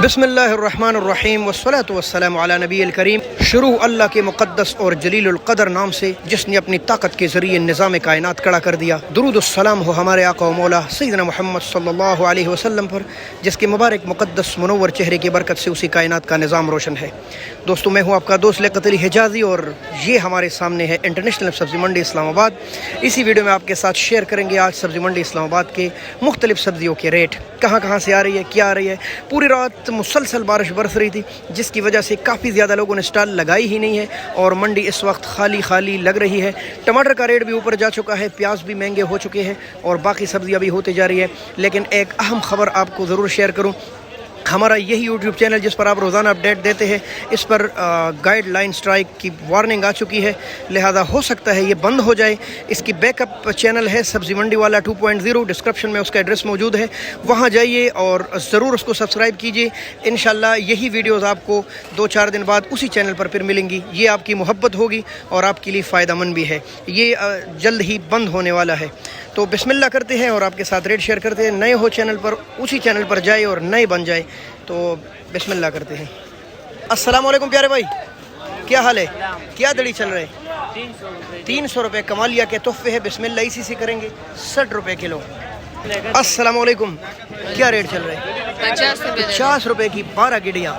बिस्मिल्लाहिर्रहमानिर्रहीम वस्सलातु वस्सलामु अला नबील करीम। शुरू अल्लाह के मुक़द्दस और जलीलुल क़दर नाम से जिसने अपनी ताकत के ज़रिए निज़ाम कायनात खड़ा कर दिया। दुरूद सलाम हो हमारे आका व मौला सय्यदना मोहम्मद सल्लल्लाहु अलैहि वसल्लम पर, जिसके मुबारक मुक़द्दस मुनव्वर चेहरे की बरकत से उसी कायनात का निज़ाम रोशन है। दोस्तों, मैं हूँ आपका दोस्त लियाक़त अली हिजाज़ी और ये हमारे सामने है इंटरनेशनल सब्ज़ी मंडी इस्लामाबाद। इसी वीडियो में आपके साथ शेयर करेंगे आज सब्ज़ी मंडी इस्लामाबाद के मुख्तलिफ़ सब्ज़ियों के रेट, कहाँ से आ रही है, क्या आ रही है। पूरी रात मुसलसल बारिश बरस रही थी, जिसकी वजह से काफ़ी ज़्यादा लोगों ने स्टॉल लगाई ही नहीं है और मंडी इस वक्त खाली लग रही है। टमाटर का रेट भी ऊपर जा चुका है, प्याज भी महंगे हो चुके हैं और बाकी सब्ज़ियाँ भी होती जा रही है। लेकिन एक अहम ख़बर आपको ज़रूर शेयर करूँ। हमारा यही यूट्यूब चैनल जिस पर आप रोज़ाना अपडेट देते हैं, इस पर गाइडलाइन स्ट्राइक की वार्निंग आ चुकी है, लिहाजा हो सकता है ये बंद हो जाए। इसकी बैकअप चैनल है सब्ज़ी मंडी वाला 2.0, डिस्क्रिप्शन में उसका एड्रेस मौजूद है, वहाँ जाइए और ज़रूर उसको सब्सक्राइब कीजिए। इंशाल्लाह यही वीडियोज़ आपको 2-4 दिन बाद उसी चैनल पर फिर मिलेंगी। ये आपकी मोहब्बत होगी और आपके लिए फ़ायदेमंद भी है। ये जल्द ही बंद होने वाला है। तो बिस्मिल्लाह करते हैं और आपके साथ रेट शेयर करते हैं। नए हो चैनल पर, उसी चैनल पर जाए और नए बन जाए। तो बिस्मिल्लाह करते हैं। अस्सलाम वालेकुम प्यारे भाई, क्या हाल है, क्या दड़ी चल रहे हैं? 300 रुपये कमालिया के तोहफे है। बिस्मिल्लाह इसी से करेंगे। 60 रुपये किलो। अस्सलाम वालेकुम, क्या रेट चल रहे हैं? 50 रुपये की 12 गिड़ियाँ।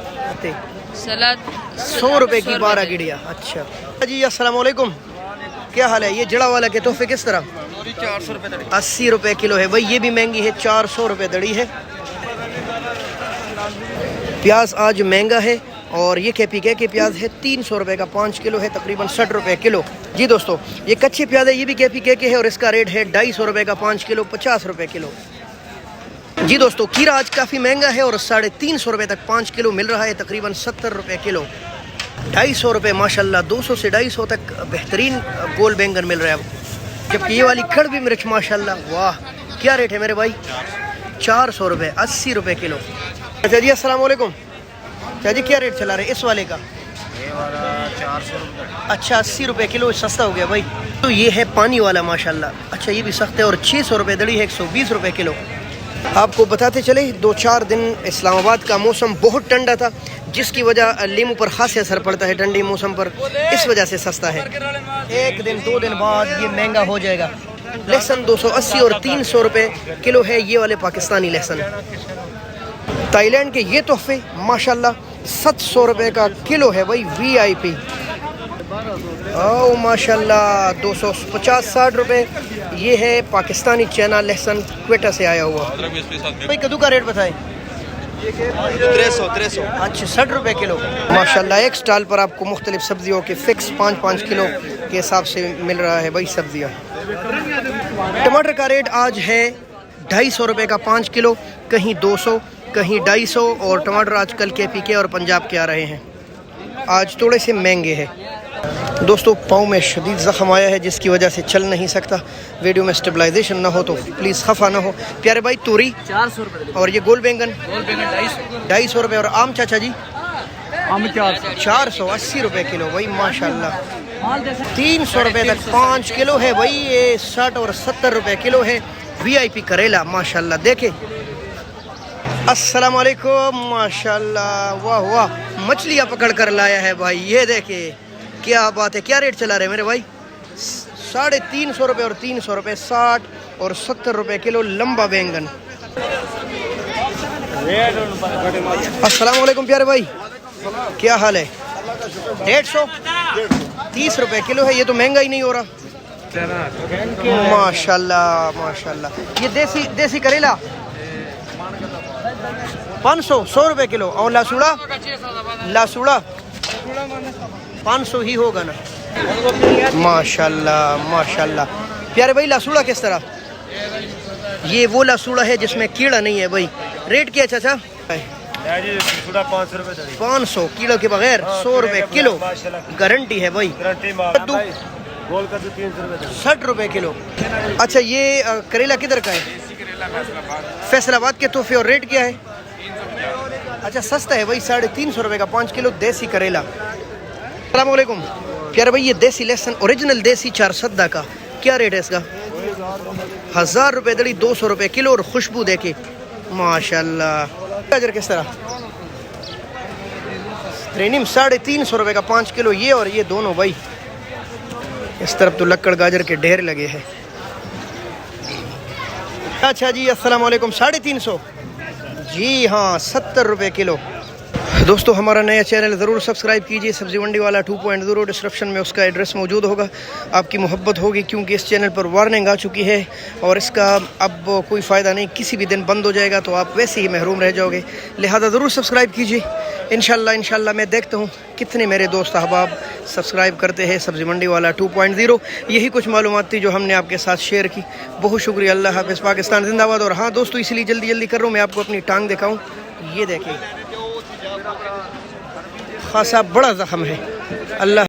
सलाद 100 रुपये की 12 गिड़ियाँ। अच्छा जी, अस्सलाम वालेकुम, क्या हाल है? ये जड़ा वाला के तोहफे किस तरह? 400 रुपये 80 रुपये किलो है भाई। ये भी महंगी है, 400 रुपये दड़ी है। प्याज आज महंगा है और ये KPK के प्याज है 300 रुपये का 5 किलो है, तकरीबन 60 रुपये किलो। जी दोस्तों, ये कच्चे प्याज है, ये भी KPK के है और इसका रेट है 250 रुपये का 5 किलो, 50 रुपये किलो। जी दोस्तों, खीरा आज काफ़ी महंगा है और 350 रुपये तक 5 किलो मिल रहा है, तकरीबन 70 रुपये किलो। 250 रुपये माशाल्लाह, 200 से 250 तक बेहतरीन गोल बैंगन मिल रहा है। जबकि ये वाली कड़वी मिर्च माशाल्लाह, वाह क्या रेट है मेरे भाई? 400 रुपये, 80 रुपये किलो। अच्छा जी, अस्सलाम वालेकुम, चाची क्या रेट चला रहे इस वाले का? ये वाला 400 रुपये। अच्छा, 80 रुपये किलो, सस्ता हो गया भाई। तो ये है पानी वाला माशाल्लाह। अच्छा, ये भी सस्ता है और 600 रुपये दड़ी है, 120 रुपये किलो। आपको बताते चले 2-4 दिन इस्लामाबाद का मौसम बहुत ठंडा था, जिसकी वजह लीमू पर खास असर पड़ता है ठंडी मौसम पर, इस वजह से सस्ता है। 1 दिन 2 दिन बाद ये महंगा हो जाएगा। लहसुन 280 और 300 रुपये किलो है, ये वाले पाकिस्तानी लहसुन। थाईलैंड के ये तोहफे माशाल्लाह 700 रुपये का किलो है भाई, VIP। ओ माशाल्लाह, 250-60 रुपये। ये है पाकिस्तानी चना लहसुन, क्वेटा से आया हुआ। भाई कद्दू का रेट बताएं। 300। अच्छा, 60 रुपये किलो माशाल्लाह। एक स्टॉल पर आपको मुख्तलिफ सब्जियों के फिक्स 5-5 किलो के हिसाब से मिल रहा है भाई सब्जियाँ। टमाटर का रेट आज है 250 रुपये का 5 किलो, कहीं 200 कहीं 250, और टमाटर आजकल KPK और पंजाब के आ रहे हैं, आज थोड़े से महंगे हैं। दोस्तों, पाँव में शदीद ज़ख्म आया है, जिसकी वजह से चल नहीं सकता। वीडियो में स्टेबलाइजेशन ना हो तो प्लीज़ खफा ना हो। प्यारे भाई, तूरी 400 रुपये और ये गोल बैंगन 250 रुपये, और आम चाचा जी 400 80 रुपये किलो भाई माशाल्लाह। 300 रुपये तक 5 किलो है भाई। ये 60 और 70 रुपये किलो है। VIP करेला माशाल्लाह, देखे। अस्सलाम वालेकुम, माशाल्लाह, वाह वाह, मछलियाँ पकड़ कर लाया है भाई, ये देखे, क्या बात है। क्या रेट चला रहे मेरे भाई? 350 रुपये और 300 रुपये, 60 और 70 रुपये किलो लंबा बैंगन। अस्सलाम वालेकुम प्यारे भाई, क्या हाल है? 150 30 रुपये किलो है। ये तो महंगा ही नहीं हो रहा माशाल्लाह माशाल्लाह। ये देसी करेला 500 रुपये किलो, और लासूड़ा 500 ही होगा ना। माशाल्लाह माशाल्लाह। प्यारे भाई, लासूड़ा किस तरह? ये वो लासूड़ा है जिसमें कीड़ा नहीं है भाई। रेट क्या चाचा? 500 किलो के बगैर 100 रुपये किलो, गारंटी है भाई। कद्दू 60 रुपये किलो। अच्छा, ये करेला किधर का है? फैसलाबाद के तोहफे, और रेट क्या है? अच्छा, सस्ता है भाई, 350 रुपये का 5 किलो देसी करेला। अस्सलाम वालेकुम प्यारे भाई, ये देसी लहसुन ओरिजिनल देसी 4 सद्दा का, क्या रेट है इसका? 1000 रुपये दड़ी, 200 रुपये किलो, और खुशबू देखे माशाल्लाह। गाजर किस तरह? रेनिम 350 रुपये का 5 किलो ये, और ये दोनों भाई। इस तरफ तो लक्कड़ गाजर के ढेर लगे हैं। अच्छा जी, अस्सलाम वालेकुम। 350 जी हाँ, 70 रुपये किलो। दोस्तों हमारा नया चैनल ज़रूर सब्सक्राइब कीजिए, सब्ज़ी मंडी वाला 2.0। डिस्क्रिप्शन में उसका एड्रेस मौजूद होगा। आपकी मोहब्बत होगी, क्योंकि इस चैनल पर वार्निंग आ चुकी है और इसका अब कोई फ़ायदा नहीं। किसी भी दिन बंद हो जाएगा तो आप वैसे ही महरूम रह जाओगे, लिहाजा ज़रूर सब्सक्राइब कीजिए। इंशाल्लाह मैं देखता हूँ कितने मेरे दोस्त अहबाब सब्सक्राइब करते हैं सब्ज़ी मंडी वाला 2.0। यही कुछ मालूमात थी जो हमने आपके साथ शेयर की। बहुत शुक्रिया। अल्लाह हाफ़िज़। पाकिस्तान जिंदाबाद। और हाँ दोस्तों, इसलिए जल्दी कर रहा हूँ मैं आपको अपनी टांग दिखाऊँ। ये देखें, खासा बड़ा ज़ख्म है। अल्लाह